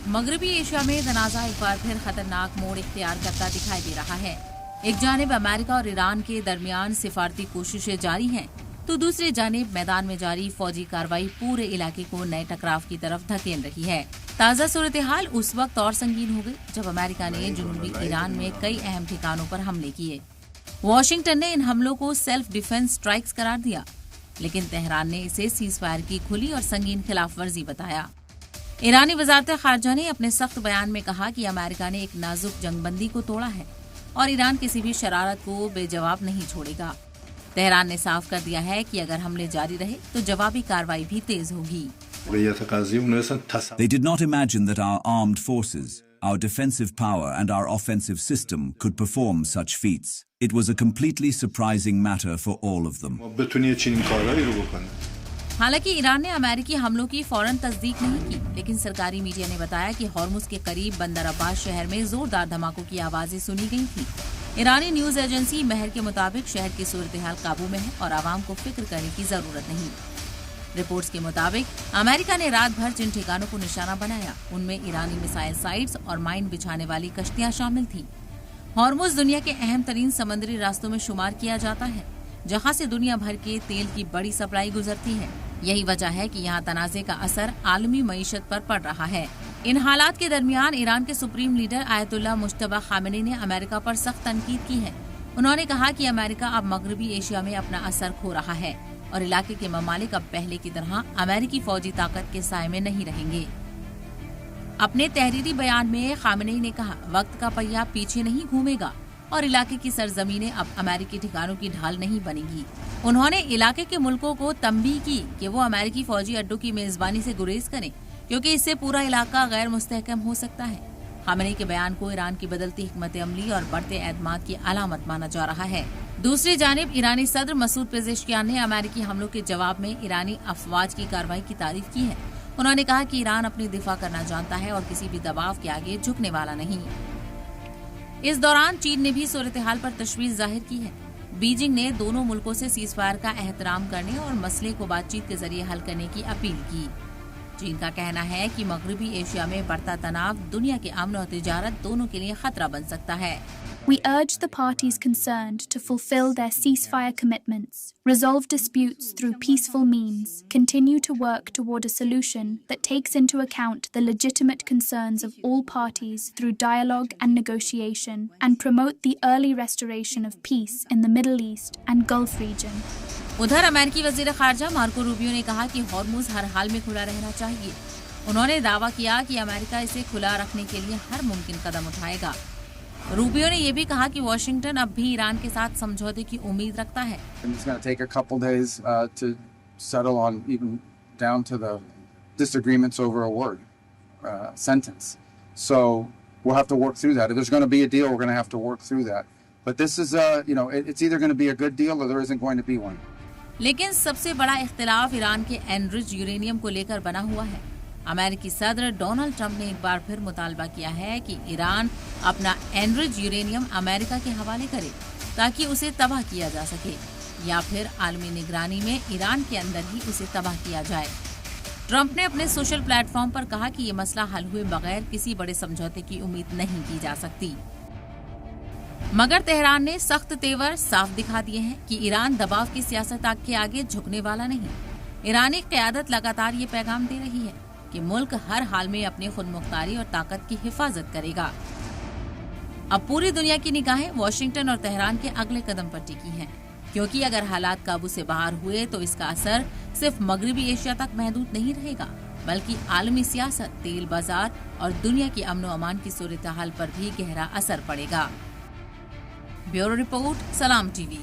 मगरबी एशिया में तनाज़ा एक बार फिर खतरनाक मोड़ इख्तियार करता दिखाई दे रहा है। एक जानिब अमेरिका और ईरान के दरमियान सिफारती कोशिशें जारी हैं, तो दूसरी जानिब मैदान में जारी फौजी कार्रवाई पूरे इलाके को नए टकराव की तरफ धकेल रही है। ताज़ा सूरत हाल उस वक्त और संगीन हो गई जब अमेरिका ने जुनूबी ईरान में कई अहम ठिकानों पर हमले किए। वॉशिंगटन ने इन हमलों को सेल्फ डिफेंस स्ट्राइक्स करार दिया, लेकिन तेहरान ने इसे सीज़फायर की खुली और संगीन खिलाफ वर्जी बताया। ईरानी वज़ारत ख़ारजा ने अपने सख्त बयान में कहा कि अमेरिका ने एक नाजुक जंगबंदी को तोड़ा है और ईरान किसी भी शरारत को बेजवाब नहीं छोड़ेगा। तेहरान ने साफ कर दिया है कि अगर हमले जारी रहे तो जवाबी कार्रवाई भी तेज होगी। They did not imagine that our armed forces, our defensive power and our offensive system could perform such feats. It was a completely surprising matter for all of them. हालांकि ईरान ने अमेरिकी हमलों की फौरन तस्दीक नहीं की, लेकिन सरकारी मीडिया ने बताया कि हॉर्मुज के करीब बंदर अब्बास शहर में जोरदार धमाकों की आवाजें सुनी गई थी। ईरानी न्यूज एजेंसी महर के मुताबिक शहर की सूरत हाल काबू में है और आवाम को फिक्र करने की जरूरत नहीं। रिपोर्ट्स के मुताबिक अमेरिका ने रात भर जिन ठिकानों को निशाना बनाया उनमें ईरानी मिसाइल साइट्स और माइन बिछाने वाली कश्तियां शामिल थी। हॉर्मुज दुनिया के अहम तरीन समुद्री रास्तों में शुमार किया जाता है, जहां से दुनिया भर के तेल की बड़ी सप्लाई गुजरती है। यही वजह है कि यहाँ तनाज़े का असर आलमी मईशत पर पड़ रहा है। इन हालात के दरमियान ईरान के supreme leader Ayatollah Mojtaba Khamenei ने अमेरिका पर सख्त तनकीद की है। उन्होंने कहा कि अमेरिका अब मगरबी एशिया में अपना असर खो रहा है और इलाके के ममालिक अब पहले की तरह अमेरिकी फौजी ताकत के साए में नहीं रहेंगे। अपने तहरीरी बयान में खामेनी ने कहा, वक्त का पहिया पीछे नहीं घूमेगा और इलाके की सरजमीनें अब अमेरिकी ठिकानों की ढाल नहीं बनेगी। उन्होंने इलाके के मुल्कों को तंबीह की कि वो अमेरिकी फौजी अड्डों की मेजबानी से गुरेज करें, क्योंकि इससे पूरा इलाका गैर मुस्तहकम हो सकता है। खामेनी के बयान को ईरान की बदलती हिकमत अमली और बढ़ते एतमाद की अलामत माना जा रहा है। दूसरी जानिब ईरानी सदर मसूद पेजेश्कियान ने अमेरिकी हमलों के जवाब में ईरानी अफवाज की कार्रवाई की तारीफ की है। उन्होंने कहा कि ईरान अपनी दिफा करना जानता है और किसी भी दबाव के आगे झुकने वाला नहीं। इस दौरान चीन ने भी सूरत हाल पर तशवीश जाहिर की है। बीजिंग ने दोनों मुल्कों से सीज़फायर का एहतराम करने और मसले को बातचीत के जरिए हल करने की अपील की। चीन का कहना है कि मगरबी एशिया में बढ़ता तनाव दुनिया के अमन और तिजारत दोनों के लिए खतरा बन सकता है। We urge the parties concerned to fulfill their ceasefire commitments, resolve disputes through peaceful means, continue to work toward a solution that takes into account the legitimate concerns of all parties through dialogue and negotiation, and promote the early restoration of peace in the Middle East and Gulf region. उधर अमेरिकी वजीर खारजा Marco Rubio ने कहा कि Hormuz हर हाल में खुला रहना चाहिए। उन्होंने दावा किया कि अमेरिका इसे खुला रखने के लिए हर मुमकिन कदम उठाएगा। रूबियो ने यह भी कहा कि वॉशिंगटन अब भी ईरान के साथ समझौते की उम्मीद रखता है। It's going to take a couple days to settle on even down to the disagreements over a word sentence. So we'll have to work through that. If there's going to be a deal, we're going to have to work through that. But this is it's either going to be a good deal or there isn't going to be one. लेकिन सबसे बड़ा इख्तिलाफ Iran के enrich uranium को लेकर बना हुआ है। अमेरिकी सदर डोनाल्ड ट्रंप ने एक बार फिर मुतालबा किया है कि ईरान अपना एनरिच यूरेनियम अमेरिका के हवाले करे ताकि उसे तबाह किया जा सके, या फिर आलमी निगरानी में ईरान के अंदर ही उसे तबाह किया जाए। ट्रंप ने अपने सोशल प्लेटफॉर्म पर कहा कि ये मसला हल हुए बगैर किसी बड़े समझौते की उम्मीद नहीं की जा सकती। मगर तेहरान ने सख्त तेवर साफ दिखा दिए हैं कि ईरान दबाव की सियासत के आगे झुकने वाला नहीं। ईरानी क़यादत लगातार ये पैगाम दे रही है कि मुल्क हर हाल में अपनी खुदमुख्तारी और ताकत की हिफाजत करेगा। अब पूरी दुनिया की निगाहें वॉशिंगटन और तेहरान के अगले कदम पर टिकी हैं, क्योंकि अगर हालात काबू से बाहर हुए तो इसका असर सिर्फ मगरबी एशिया तक महदूद नहीं रहेगा, बल्कि आलमी सियासत, तेल बाजार और दुनिया की अमन व अमान की सूरत हाल पर भी गहरा असर पड़ेगा। ब्यूरो रिपोर्ट, सलाम टीवी।